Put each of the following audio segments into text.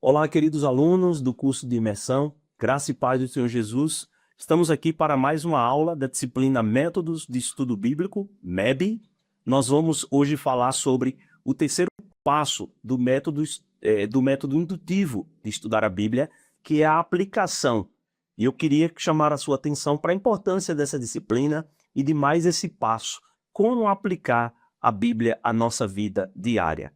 Olá, queridos alunos do curso de imersão, graça e paz do Senhor Jesus. Estamos aqui para mais uma aula da disciplina Métodos de Estudo Bíblico, MEB. Nós vamos hoje falar sobre o terceiro passo do método indutivo de estudar a Bíblia, que é a aplicação. E eu queria chamar a sua atenção para a importância dessa disciplina e de mais esse passo, como aplicar a Bíblia à nossa vida diária.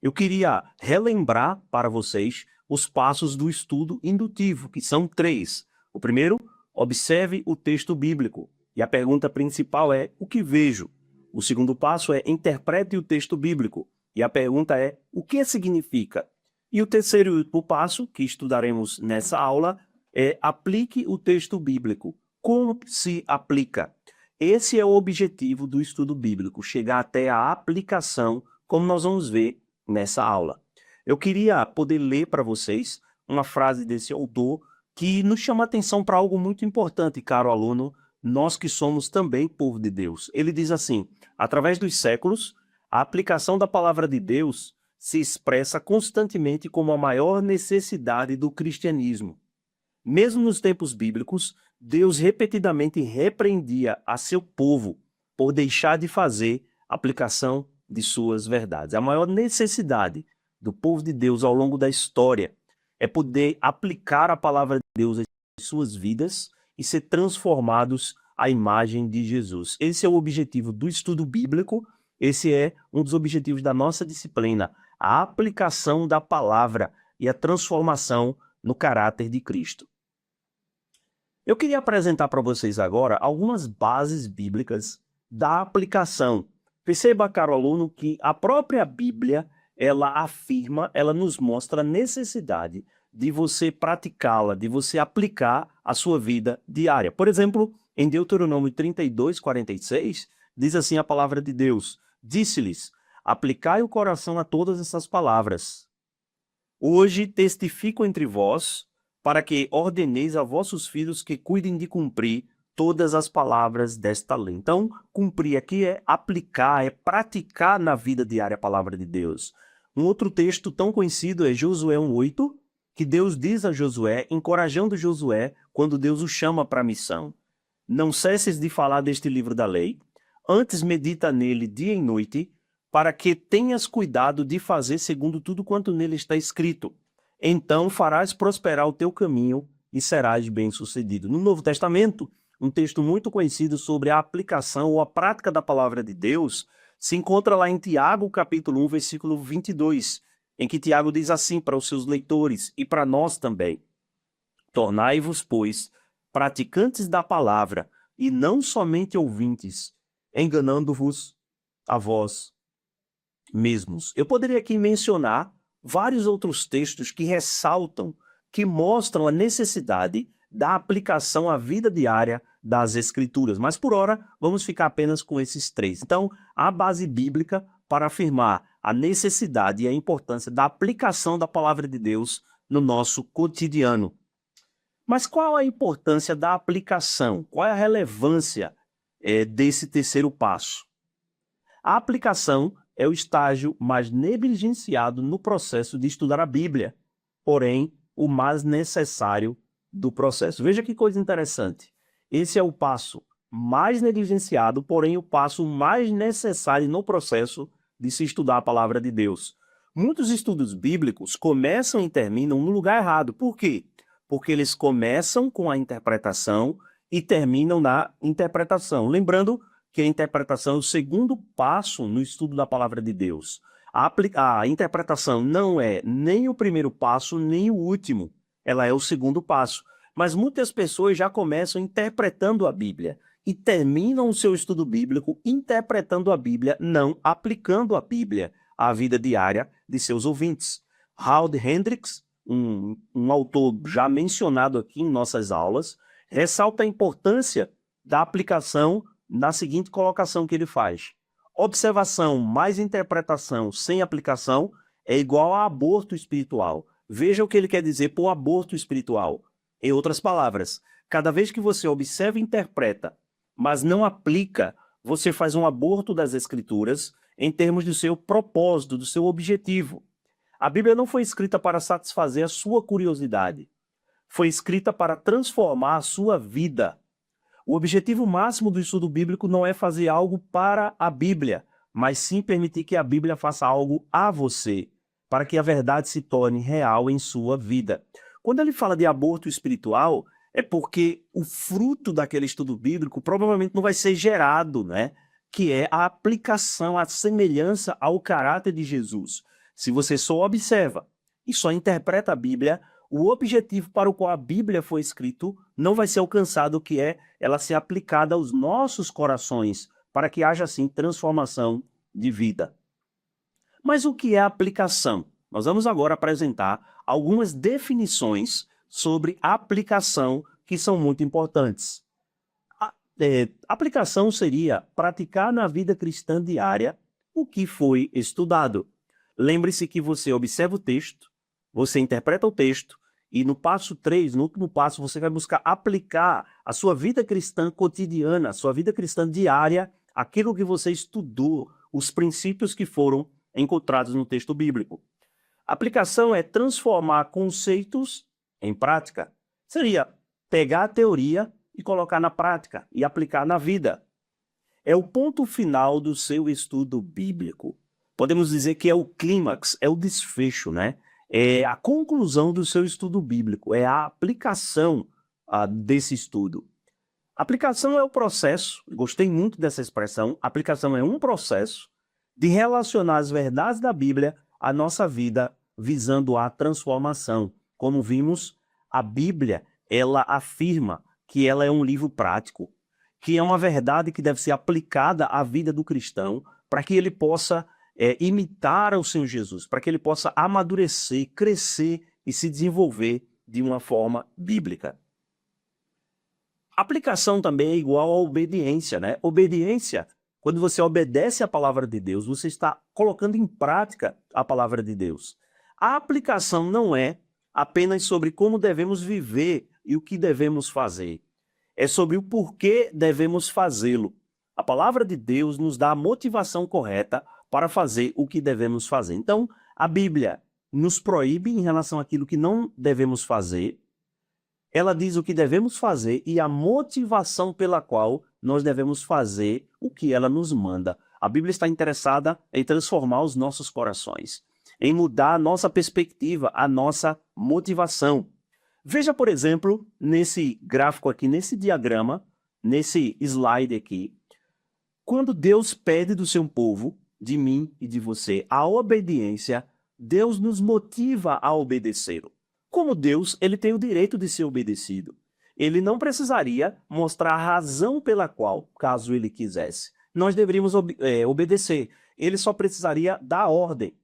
Eu queria relembrar para vocês os passos do estudo indutivo, que são 3. O primeiro, observe o texto bíblico. E a pergunta principal é, o que vejo? O segundo passo é, interprete o texto bíblico. E a pergunta é, o que significa? E o terceiro e último passo, que estudaremos nessa aula, é, aplique o texto bíblico. Como se aplica? Esse é o objetivo do estudo bíblico, chegar até a aplicação, como nós vamos ver nessa aula. Eu queria poder ler para vocês uma frase desse autor que nos chama a atenção para algo muito importante, caro aluno, nós que somos também povo de Deus. Ele diz assim, através dos séculos, a aplicação da palavra de Deus se expressa constantemente como a maior necessidade do cristianismo. Mesmo nos tempos bíblicos, Deus repetidamente repreendia a seu povo por deixar de fazer aplicação de suas verdades. A maior necessidade do povo de Deus ao longo da história é poder aplicar a palavra de Deus em suas vidas e ser transformados à imagem de Jesus. Esse é o objetivo do estudo bíblico, esse é um dos objetivos da nossa disciplina, a aplicação da palavra e a transformação no caráter de Cristo. Eu queria apresentar para vocês agora algumas bases bíblicas da aplicação. Perceba, caro aluno, que a própria Bíblia, ela afirma, ela nos mostra a necessidade de você praticá-la, de você aplicar a sua vida diária. Por exemplo, em Deuteronômio 32, 46, diz assim a palavra de Deus, disse-lhes, aplicai o coração a todas essas palavras. Hoje testifico entre vós, para que ordeneis a vossos filhos que cuidem de cumprir todas as palavras desta lei. Então, cumprir aqui é aplicar, é praticar na vida diária a palavra de Deus. Um outro texto tão conhecido é Josué 1:8, que Deus diz a Josué, encorajando Josué quando Deus o chama para a missão. Não cesses de falar deste livro da lei, antes medita nele dia e noite, para que tenhas cuidado de fazer segundo tudo quanto nele está escrito. Então farás prosperar o teu caminho e serás bem-sucedido. No Novo Testamento, um texto muito conhecido sobre a aplicação ou a prática da palavra de Deus, se encontra lá em Tiago, capítulo 1, versículo 22, em que Tiago diz assim para os seus leitores e para nós também. Tornai-vos, pois, praticantes da palavra e não somente ouvintes, enganando-vos a vós mesmos. Eu poderia aqui mencionar vários outros textos que ressaltam, que mostram a necessidade da aplicação à vida diária das Escrituras. Mas, por hora, vamos ficar apenas com esses 3. Então, a base bíblica para afirmar a necessidade e a importância da aplicação da palavra de Deus no nosso cotidiano. Mas qual a importância da aplicação? Qual é a relevância desse terceiro passo? A aplicação é o estágio mais negligenciado no processo de estudar a Bíblia, porém, o mais necessário do processo. Veja que coisa interessante. Esse é o passo mais negligenciado, porém o passo mais necessário no processo de se estudar a palavra de Deus. Muitos estudos bíblicos começam e terminam no lugar errado. Por quê? Porque eles começam com a interpretação e terminam na interpretação. Lembrando que a interpretação é o segundo passo no estudo da palavra de Deus. A interpretação não é nem o primeiro passo, nem o último. Ela é o segundo passo. Mas muitas pessoas já começam interpretando a Bíblia e terminam o seu estudo bíblico interpretando a Bíblia, não aplicando a Bíblia à vida diária de seus ouvintes. Howard Hendricks, um autor já mencionado aqui em nossas aulas, ressalta a importância da aplicação na seguinte colocação que ele faz. Observação mais interpretação sem aplicação é igual a aborto espiritual. Veja o que ele quer dizer por aborto espiritual. Em outras palavras, cada vez que você observa e interpreta, mas não aplica, você faz um aborto das Escrituras em termos do seu propósito, do seu objetivo. A Bíblia não foi escrita para satisfazer a sua curiosidade. Foi escrita para transformar a sua vida. O objetivo máximo do estudo bíblico não é fazer algo para a Bíblia, mas sim permitir que a Bíblia faça algo a você, para que a verdade se torne real em sua vida. Quando ele fala de aborto espiritual, é porque o fruto daquele estudo bíblico provavelmente não vai ser gerado, né? Que é a aplicação, a semelhança ao caráter de Jesus. Se você só observa e só interpreta a Bíblia, o objetivo para o qual a Bíblia foi escrito não vai ser alcançado, que é ela ser aplicada aos nossos corações, para que haja, assim, transformação de vida. Mas o que é aplicação? Nós vamos agora apresentar algumas definições sobre aplicação que são muito importantes. Aplicação seria praticar na vida cristã diária o que foi estudado. Lembre-se que você observa o texto, você interpreta o texto, e no passo 3, no último passo, você vai buscar aplicar a sua vida cristã cotidiana, a sua vida cristã diária, aquilo que você estudou, os princípios que foram encontrados no texto bíblico. Aplicação é transformar conceitos em prática. Seria pegar a teoria e colocar na prática e aplicar na vida. É o ponto final do seu estudo bíblico. Podemos dizer que é o clímax, é o desfecho, né? É a conclusão do seu estudo bíblico, é a aplicação desse estudo. Aplicação é o processo, gostei muito dessa expressão, aplicação é um processo de relacionar as verdades da Bíblia à nossa vida, visando a transformação. Como vimos, a Bíblia, ela afirma que ela é um livro prático, que é uma verdade que deve ser aplicada à vida do cristão, para que ele possa imitar o Senhor Jesus, para que ele possa amadurecer, crescer e se desenvolver de uma forma bíblica. Aplicação também é igual a obediência, né? Obediência, quando você obedece à palavra de Deus, você está colocando em prática a palavra de Deus. A aplicação não é apenas sobre como devemos viver e o que devemos fazer. É sobre o porquê devemos fazê-lo. A palavra de Deus nos dá a motivação correta para fazer o que devemos fazer. Então, a Bíblia nos proíbe em relação àquilo que não devemos fazer. Ela diz o que devemos fazer e a motivação pela qual nós devemos fazer o que ela nos manda. A Bíblia está interessada em transformar os nossos corações, em mudar a nossa perspectiva, a nossa motivação. Veja, por exemplo, nesse gráfico aqui, nesse diagrama, nesse slide aqui, quando Deus pede do seu povo, de mim e de você, a obediência, Deus nos motiva a obedecê-lo. Como Deus, ele tem o direito de ser obedecido. Ele não precisaria mostrar a razão pela qual, caso ele quisesse, nós deveríamos obedecer. Ele só precisaria dar ordem.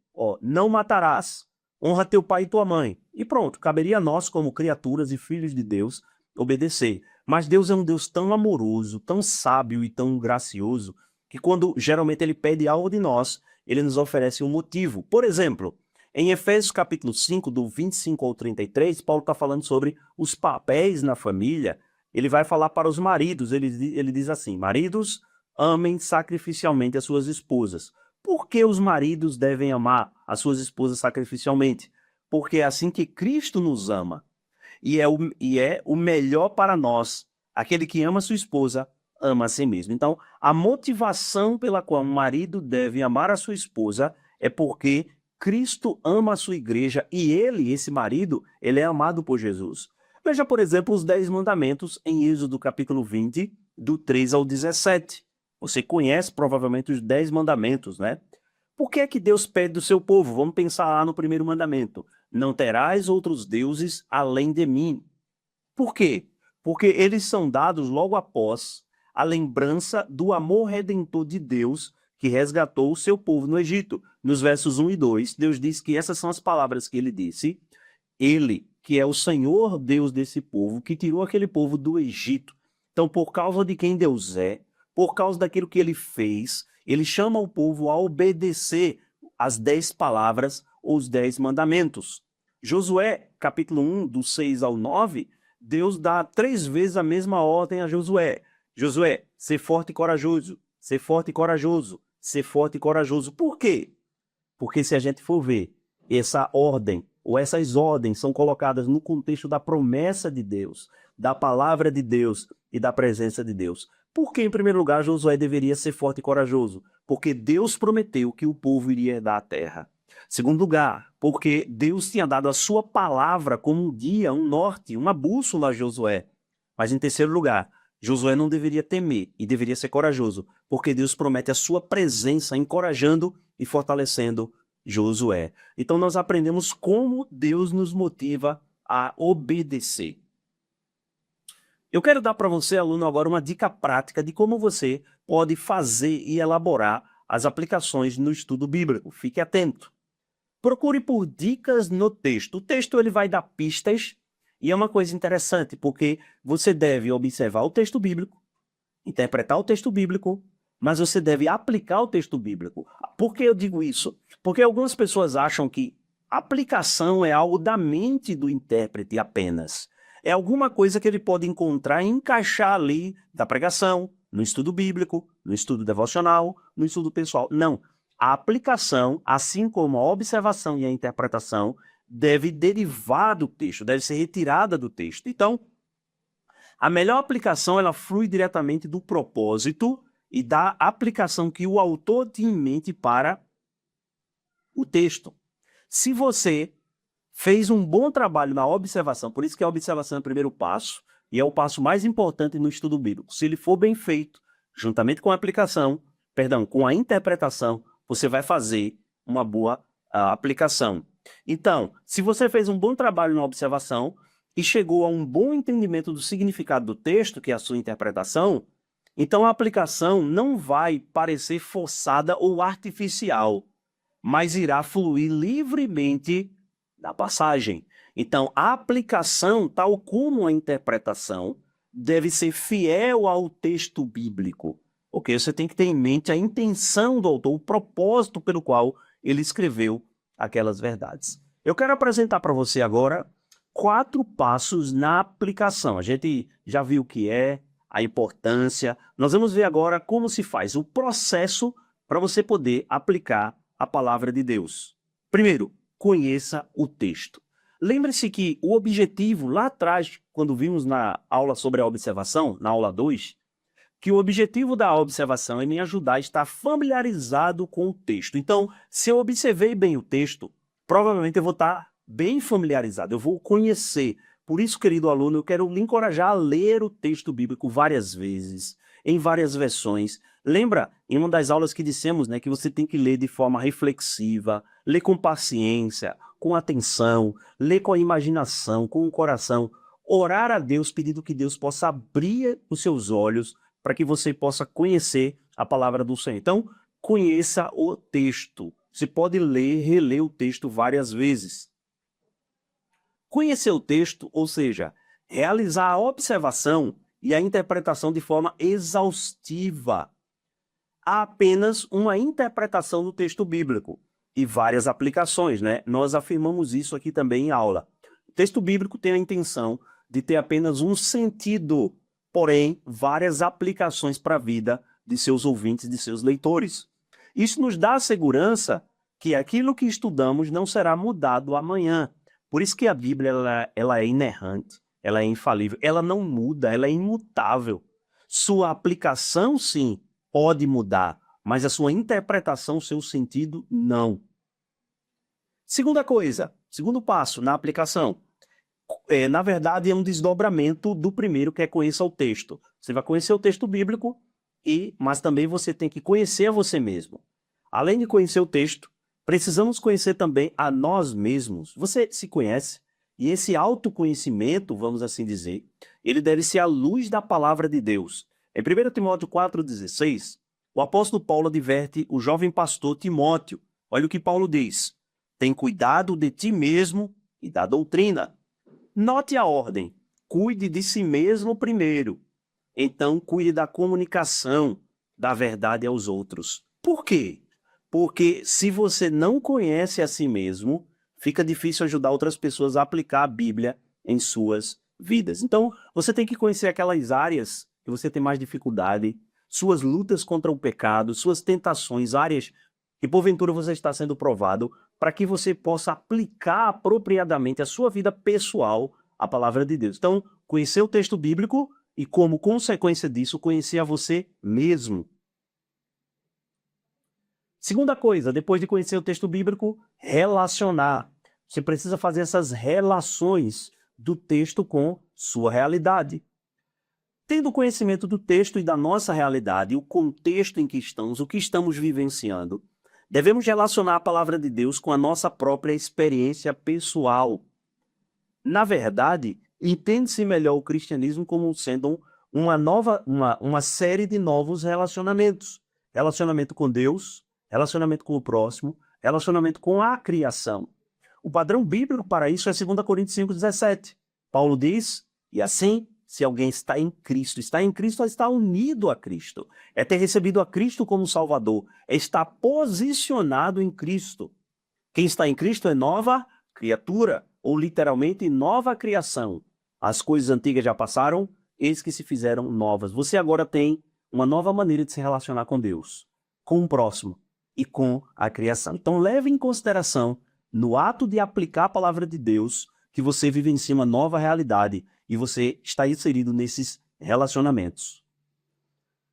Não matarás, honra teu pai e tua mãe. E pronto, caberia a nós, como criaturas e filhos de Deus, obedecer. Mas Deus é um Deus tão amoroso, tão sábio e tão gracioso, que quando geralmente ele pede algo de nós, ele nos oferece um motivo. Por exemplo, em Efésios capítulo 5, do 25 ao 33, Paulo está falando sobre os papéis na família. Ele vai falar para os maridos, ele diz assim: maridos, amem sacrificialmente as suas esposas. Por que os maridos devem amar as suas esposas sacrificialmente? Porque é assim que Cristo nos ama. E é o melhor para nós. Aquele que ama sua esposa, ama a si mesmo. Então, a motivação pela qual um marido deve amar a sua esposa é porque Cristo ama a sua igreja e ele, esse marido, ele é amado por Jesus. Veja, por exemplo, os 10 mandamentos em Êxodo capítulo 20, do 3 ao 17. Você conhece provavelmente os 10 mandamentos, né? Por que é que Deus pede do seu povo? Vamos pensar lá no primeiro mandamento. Não terás outros deuses além de mim. Por quê? Porque eles são dados logo após a lembrança do amor redentor de Deus que resgatou o seu povo no Egito. Nos versos 1 e 2, Deus diz que essas são as palavras que ele disse. Ele, que é o Senhor Deus desse povo, que tirou aquele povo do Egito. Então, por causa de quem Deus é, por causa daquilo que ele fez, ele chama o povo a obedecer as 10 palavras ou os 10 mandamentos. Josué, capítulo 1, do 6 ao 9, Deus dá 3 vezes a mesma ordem a Josué. Josué, ser forte e corajoso, ser forte e corajoso, ser forte e corajoso. Por quê? Porque se a gente for ver, essa ordem, ou essas ordens são colocadas no contexto da promessa de Deus, da palavra de Deus e da presença de Deus. Por que, em primeiro lugar, Josué deveria ser forte e corajoso? Porque Deus prometeu que o povo iria herdar a terra. Segundo lugar, porque Deus tinha dado a sua palavra como um guia, um norte, uma bússola a Josué. Mas em terceiro lugar, Josué não deveria temer e deveria ser corajoso, porque Deus promete a sua presença, encorajando e fortalecendo Josué. Então nós aprendemos como Deus nos motiva a obedecer. Eu quero dar para você, aluno, agora uma dica prática de como você pode fazer e elaborar as aplicações no estudo bíblico. Fique atento. Procure por dicas no texto. O texto ele vai dar pistas e é uma coisa interessante, porque você deve observar o texto bíblico, interpretar o texto bíblico, mas você deve aplicar o texto bíblico. Por que eu digo isso? Porque algumas pessoas acham que aplicação é algo da mente do intérprete apenas. É alguma coisa que ele pode encontrar e encaixar ali da pregação, no estudo bíblico, no estudo devocional, no estudo pessoal. Não. A aplicação, assim como a observação e a interpretação, deve derivar do texto, deve ser retirada do texto. Então, a melhor aplicação ela flui diretamente do propósito e da aplicação que o autor tinha em mente para o texto. Se você fez um bom trabalho na observação, por isso que a observação é o primeiro passo e é o passo mais importante no estudo bíblico. Se ele for bem feito, juntamente com a aplicação, com a interpretação, você vai fazer uma boa aplicação. Então, se você fez um bom trabalho na observação e chegou a um bom entendimento do significado do texto, que é a sua interpretação, então a aplicação não vai parecer forçada ou artificial, mas irá fluir livremente da passagem. Então, a aplicação, tal como a interpretação, deve ser fiel ao texto bíblico. Ok, você tem que ter em mente a intenção do autor, o propósito pelo qual ele escreveu aquelas verdades. Eu quero apresentar para você agora 4 passos na aplicação. A gente já viu o que é, a importância. Nós vamos ver agora como se faz o processo para você poder aplicar a palavra de Deus. Primeiro, conheça o texto. Lembre-se que o objetivo, lá atrás, quando vimos na aula sobre a observação, na aula 2, que o objetivo da observação é me ajudar a estar familiarizado com o texto. Então, se eu observei bem o texto, provavelmente eu vou estar bem familiarizado, eu vou conhecer. Por isso, querido aluno, eu quero lhe encorajar a ler o texto bíblico várias vezes, em várias versões. Lembra, em uma das aulas que dissemos, né, que você tem que ler de forma reflexiva, ler com paciência, com atenção, ler com a imaginação, com o coração, orar a Deus pedindo que Deus possa abrir os seus olhos para que você possa conhecer a palavra do Senhor. Então, conheça o texto. Você pode ler, reler o texto várias vezes. Conhecer o texto, ou seja, realizar a observação e a interpretação de forma exaustiva. Há apenas uma interpretação do texto bíblico e várias aplicações, né? Nós afirmamos isso aqui também em aula. O texto bíblico tem a intenção de ter apenas um sentido, porém, várias aplicações para a vida de seus ouvintes, de seus leitores. Isso nos dá a segurança que aquilo que estudamos não será mudado amanhã. Por isso que a Bíblia ela é inerrante, ela é infalível, ela não muda, ela é imutável. Sua aplicação, sim, pode mudar, mas a sua interpretação, seu sentido, não. Segunda coisa, segundo passo na aplicação. Na verdade, é um desdobramento do primeiro, que é conhecer o texto. Você vai conhecer o texto bíblico, mas também você tem que conhecer a você mesmo. Além de conhecer o texto, precisamos conhecer também a nós mesmos. Você se conhece? E esse autoconhecimento, vamos assim dizer, ele deve ser à luz da palavra de Deus. Em 1 Timóteo 4,16, o apóstolo Paulo adverte o jovem pastor Timóteo. Olha o que Paulo diz. Tem cuidado de ti mesmo e da doutrina. Note a ordem. Cuide de si mesmo primeiro. Então, cuide da comunicação da verdade aos outros. Por quê? Porque se você não conhece a si mesmo, fica difícil ajudar outras pessoas a aplicar a Bíblia em suas vidas. Então, você tem que conhecer aquelas áreas que você tem mais dificuldade, suas lutas contra o pecado, suas tentações, áreas que porventura você está sendo provado, para que você possa aplicar apropriadamente a sua vida pessoal à palavra de Deus. Então, conhecer o texto bíblico e, como consequência disso, conhecer a você mesmo. Segunda coisa, depois de conhecer o texto bíblico, relacionar. Você precisa fazer essas relações do texto com sua realidade. Tendo conhecimento do texto e da nossa realidade, o contexto em que estamos, o que estamos vivenciando, devemos relacionar a palavra de Deus com a nossa própria experiência pessoal. Na verdade, entende-se melhor o cristianismo como sendo uma série de novos relacionamentos. Relacionamento com Deus, relacionamento com o próximo, relacionamento com a criação. O padrão bíblico para isso é 2 Coríntios 5,17. Paulo diz, e assim, se alguém está em Cristo está unido a Cristo, é ter recebido a Cristo como Salvador, é estar posicionado em Cristo. Quem está em Cristo é nova criatura, ou literalmente nova criação. As coisas antigas já passaram, eis que se fizeram novas. Você agora tem uma nova maneira de se relacionar com Deus, com o próximo e com a criação. Então leve em consideração, no ato de aplicar a palavra de Deus, que você vive em cima nova realidade e você está inserido nesses relacionamentos.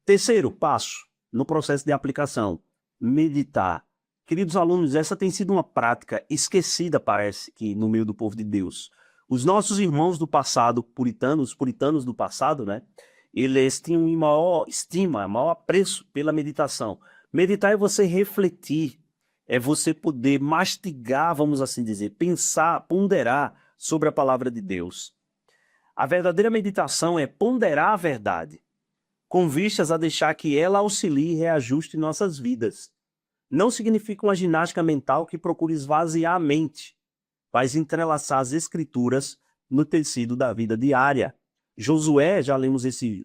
Terceiro passo no processo de aplicação, meditar. Queridos alunos, essa tem sido uma prática esquecida, parece, que no meio do povo de Deus. Os nossos irmãos do passado, os puritanos do passado, né? Eles tinham maior estima, maior apreço pela meditação. Meditar é você refletir, é você poder mastigar, vamos assim dizer, pensar, ponderar sobre a palavra de Deus. A verdadeira meditação é ponderar a verdade, com vistas a deixar que ela auxilie e reajuste nossas vidas. Não significa uma ginástica mental que procura esvaziar a mente, mas entrelaçar as escrituras no tecido da vida diária. Josué, já lemos esse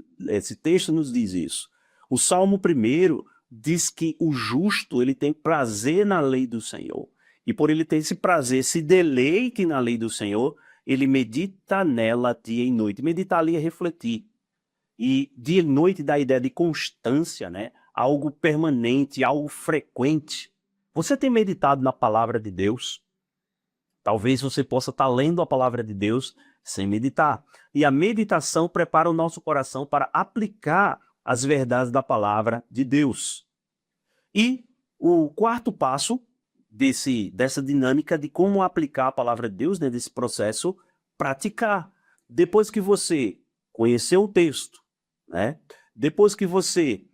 texto, nos diz isso. O Salmo 1 diz que o justo ele tem prazer na lei do Senhor. E por ele ter esse prazer, esse deleite na lei do Senhor, ele medita nela dia e noite. Meditar ali é refletir. E dia e noite dá a ideia de constância, né? Algo permanente, algo frequente. Você tem meditado na palavra de Deus? Talvez você possa estar lendo a palavra de Deus sem meditar. E a meditação prepara o nosso coração para aplicar as verdades da palavra de Deus. E o quarto passo dessa dinâmica de como aplicar a palavra de Deus, né, desse processo, praticar. Depois que você conheceu o texto, né, depois que você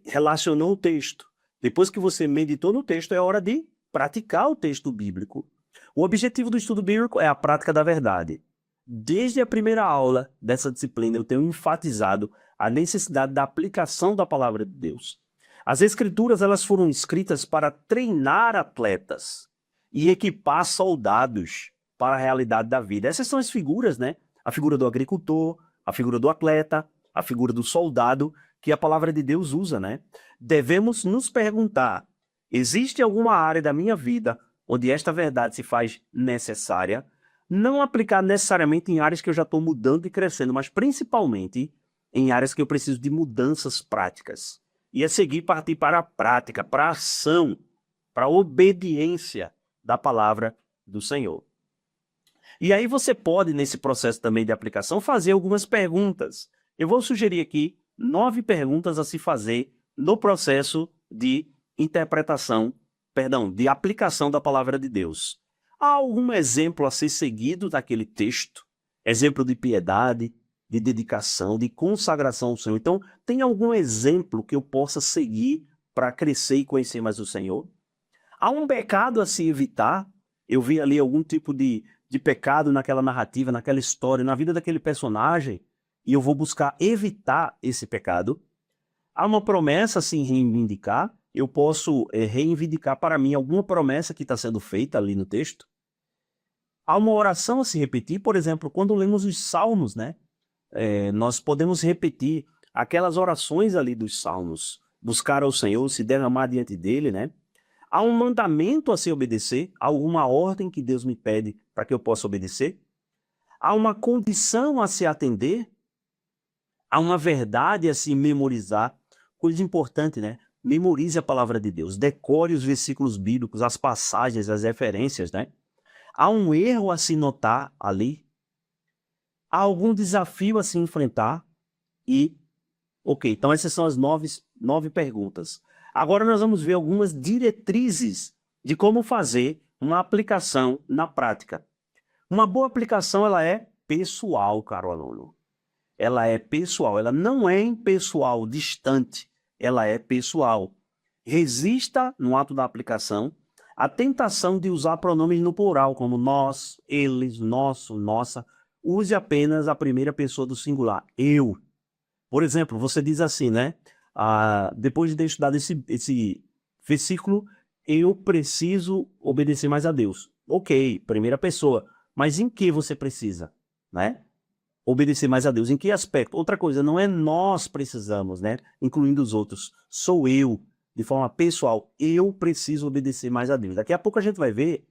relacionou o texto, depois que você meditou no texto, é hora de praticar o texto bíblico. O objetivo do estudo bíblico é a prática da verdade. Desde a primeira aula dessa disciplina, eu tenho enfatizado a necessidade da aplicação da palavra de Deus. As escrituras elas foram escritas para treinar atletas e equipar soldados para a realidade da vida. Essas são as figuras, né? A figura do agricultor, a figura do atleta, a figura do soldado, que a palavra de Deus usa, né? Devemos nos perguntar, existe alguma área da minha vida onde esta verdade se faz necessária? Não aplicar necessariamente em áreas que eu já estou mudando e crescendo, mas principalmente em áreas que eu preciso de mudanças práticas. E a seguir partir para a prática, para a ação, para a obediência da palavra do Senhor. E aí você pode, nesse processo também de aplicação, fazer algumas perguntas. Eu vou sugerir aqui 9 perguntas a se fazer no processo de de aplicação da palavra de Deus. Há algum exemplo a ser seguido daquele texto? Exemplo de piedade, de dedicação, de consagração ao Senhor. Então, tem algum exemplo que eu possa seguir para crescer e conhecer mais o Senhor? Há um pecado a se evitar? Eu vi ali algum tipo de pecado naquela narrativa, naquela história, na vida daquele personagem, e eu vou buscar evitar esse pecado. Há uma promessa a se reivindicar? Eu posso reivindicar para mim alguma promessa que está sendo feita ali no texto? Há uma oração a se repetir? Por exemplo, quando lemos os Salmos, né? Nós podemos repetir aquelas orações ali dos Salmos, buscar ao Senhor, se derramar diante dele, né? Há um mandamento a se obedecer? Há alguma ordem que Deus me pede para que eu possa obedecer? Há uma condição a se atender? Há uma verdade a se memorizar? Coisa importante, né? memorize a palavra de Deus, decore os versículos bíblicos, as passagens, as referências, né? Há um erro a se notar ali? Há algum desafio a se enfrentar? Ok, então essas são as nove perguntas. Agora nós vamos ver algumas diretrizes de como fazer uma aplicação na prática. Uma boa aplicação, ela é pessoal, caro aluno. Ela é pessoal, ela não é impessoal, distante, ela é pessoal. Resista, no ato da aplicação, a tentação de usar pronomes no plural, como nós, eles, nosso, nossa. Use apenas a primeira pessoa do singular, eu. Por exemplo, você diz assim, né? Depois de ter estudado esse versículo, eu preciso obedecer mais a Deus. Ok, primeira pessoa. Mas em que você precisa, né? Obedecer mais a Deus. Em que aspecto? Outra coisa, não é nós precisamos, né? Incluindo os outros. Sou eu, de forma pessoal. Eu preciso obedecer mais a Deus. Daqui a pouco a gente vai ver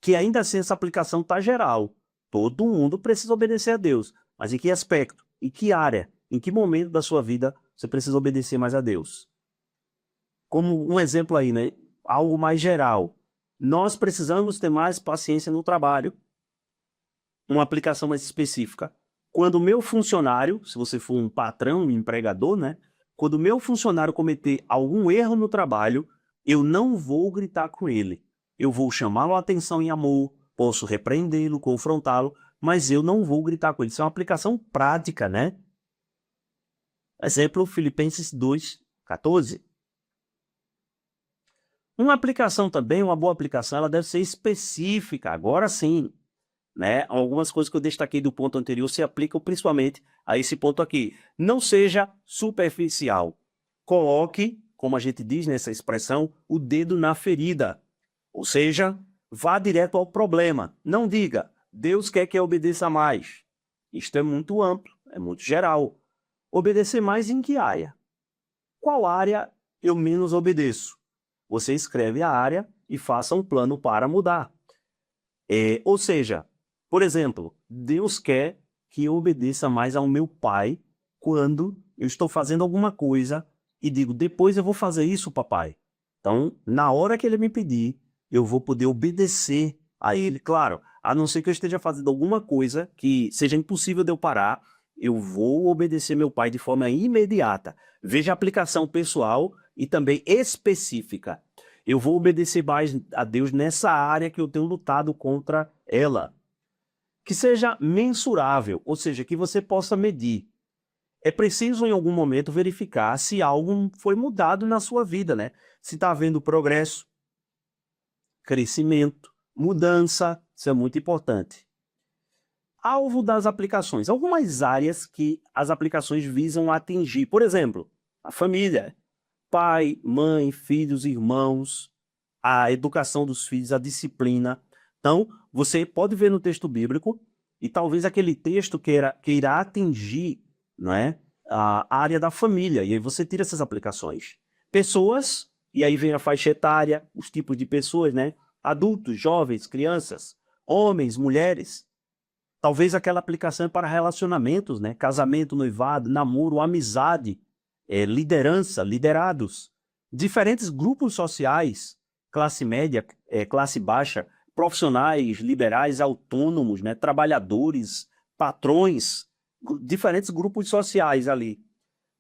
que ainda assim essa aplicação está geral. Todo mundo precisa obedecer a Deus. Mas em que aspecto? Em que área? Em que momento da sua vida você precisa obedecer mais a Deus? Como um exemplo aí, né? Algo mais geral. Nós precisamos ter mais paciência no trabalho. Uma aplicação mais específica. Quando o meu funcionário, se você for um patrão, um empregador, né? Quando o meu funcionário cometer algum erro no trabalho, eu não vou gritar com ele. Eu vou chamá-lo a atenção em amor, posso repreendê-lo, confrontá-lo, mas eu não vou gritar com ele. Isso é uma aplicação prática, né? Exemplo, Filipenses 2:14. Uma aplicação também, uma boa aplicação, ela deve ser específica, agora sim, né? Algumas coisas que eu destaquei do ponto anterior se aplicam principalmente a esse ponto aqui. Não seja superficial. Coloque, como a gente diz nessa expressão, o dedo na ferida. Ou seja, vá direto ao problema. Não diga, Deus quer que eu obedeça mais. Isto é muito amplo, é muito geral. Obedecer mais em que área? Qual área eu menos obedeço? Você escreve a área e faça um plano para mudar. Ou seja, por exemplo, Deus quer que eu obedeça mais ao meu pai quando eu estou fazendo alguma coisa e digo, depois eu vou fazer isso, papai. Então, na hora que ele me pedir, eu vou poder obedecer a ele. Claro, a não ser que eu esteja fazendo alguma coisa que seja impossível de eu parar, eu vou obedecer meu pai de forma imediata. Veja a aplicação pessoal e também específica. Eu vou obedecer mais a Deus nessa área que eu tenho lutado contra ela. Que seja mensurável, ou seja, que você possa medir. É preciso, em algum momento, verificar se algo foi mudado na sua vida, né? Se está havendo progresso, crescimento, mudança, isso é muito importante. Alvo das aplicações. Algumas áreas que as aplicações visam atingir. Por exemplo, a família. Pai, mãe, filhos, irmãos, a educação dos filhos, a disciplina. Então, você pode ver no texto bíblico e talvez aquele texto queira atingir, não é, a área da família. E aí você tira essas aplicações. Pessoas, e aí vem a faixa etária, os tipos de pessoas, né? Adultos, jovens, crianças, homens, mulheres. Talvez aquela aplicação é para relacionamentos, né? Casamento, noivado, namoro, amizade, liderança, liderados. Diferentes grupos sociais, classe média, classe baixa, profissionais, liberais, autônomos, né? Trabalhadores, patrões, diferentes grupos sociais ali.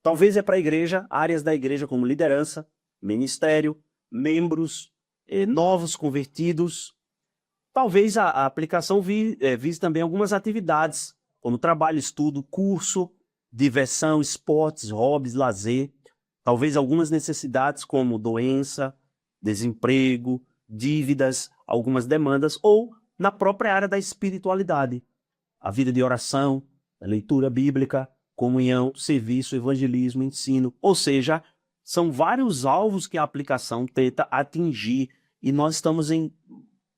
Talvez é para a igreja, áreas da igreja como liderança, ministério, membros, novos convertidos. Talvez a aplicação vise também algumas atividades, como trabalho, estudo, curso, diversão, esportes, hobbies, lazer. Talvez algumas necessidades como doença, desemprego, dívidas, algumas demandas, ou na própria área da espiritualidade. A vida de oração, a leitura bíblica, comunhão, serviço, evangelismo, ensino. Ou seja, são vários alvos que a aplicação tenta atingir e nós estamos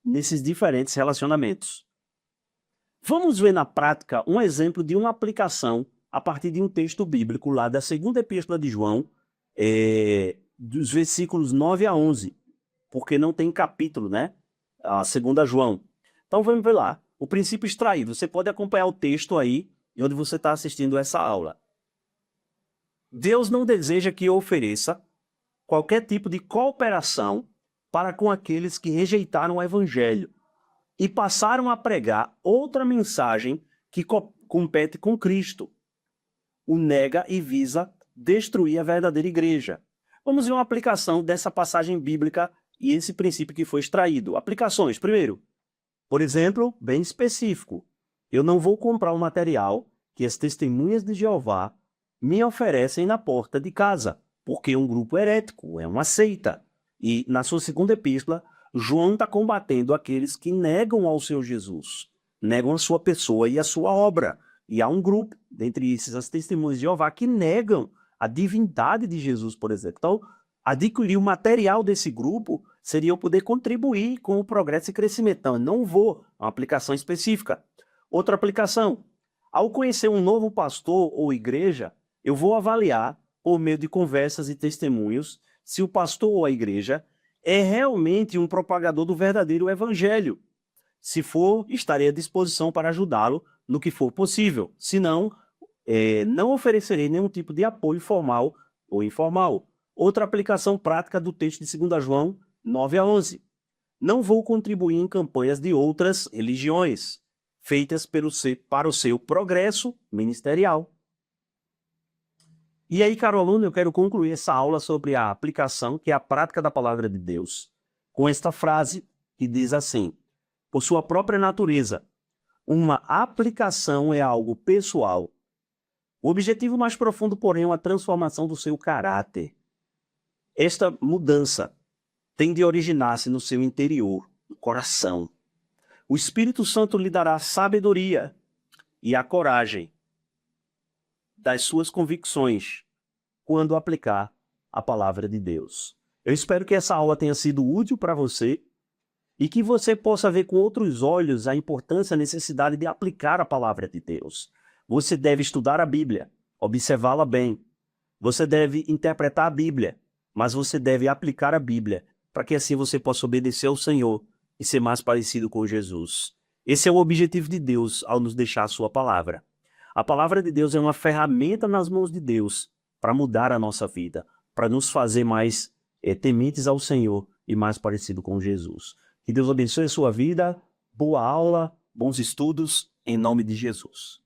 nesses diferentes relacionamentos. Vamos ver na prática um exemplo de uma aplicação a partir de um texto bíblico lá da segunda epístola de João, dos versículos 9 a 11, porque não tem capítulo, né? A segunda João. Então vamos ver lá. O princípio extraído. Você pode acompanhar o texto aí, onde você está assistindo essa aula. Deus não deseja que eu ofereça qualquer tipo de cooperação para com aqueles que rejeitaram o evangelho e passaram a pregar outra mensagem que compete com Cristo. O nega e visa destruir a verdadeira igreja. Vamos ver uma aplicação dessa passagem bíblica e esse princípio que foi extraído. Aplicações. Primeiro, por exemplo, bem específico. Eu não vou comprar o material que as testemunhas de Jeová me oferecem na porta de casa, porque é um grupo herético, é uma seita. E na sua segunda epístola, João está combatendo aqueles que negam ao Senhor Jesus, negam a sua pessoa e a sua obra. E há um grupo, dentre esses, as testemunhas de Jeová, que negam a divindade de Jesus, por exemplo. Então, adquirir o material desse grupo seria eu poder contribuir com o progresso e crescimento. Então, eu não vou, é uma aplicação específica. Outra aplicação, ao conhecer um novo pastor ou igreja, eu vou avaliar, por meio de conversas e testemunhos, se o pastor ou a igreja é realmente um propagador do verdadeiro evangelho. Se for, estarei à disposição para ajudá-lo no que for possível. Se não, não oferecerei nenhum tipo de apoio formal ou informal. Outra aplicação prática do texto de 2 João 9 a 11. Não vou contribuir em campanhas de outras religiões, feitas para o seu progresso ministerial. E aí, caro aluno, eu quero concluir essa aula sobre a aplicação, que é a prática da palavra de Deus, com esta frase que diz assim: por sua própria natureza, uma aplicação é algo pessoal. O objetivo mais profundo, porém, é uma transformação do seu caráter. Esta mudança tem de originar-se no seu interior, no coração. O Espírito Santo lhe dará a sabedoria e a coragem das suas convicções quando aplicar a palavra de Deus. Eu espero que essa aula tenha sido útil para você e que você possa ver com outros olhos a importância e a necessidade de aplicar a palavra de Deus. Você deve estudar a Bíblia, observá-la bem. Você deve interpretar a Bíblia, mas você deve aplicar a Bíblia para que assim você possa obedecer ao Senhor e ser mais parecido com Jesus. Esse é o objetivo de Deus ao nos deixar a sua palavra. A palavra de Deus é uma ferramenta nas mãos de Deus para mudar a nossa vida, para nos fazer mais tementes ao Senhor e mais parecido com Jesus. Que Deus abençoe a sua vida, boa aula, bons estudos, em nome de Jesus.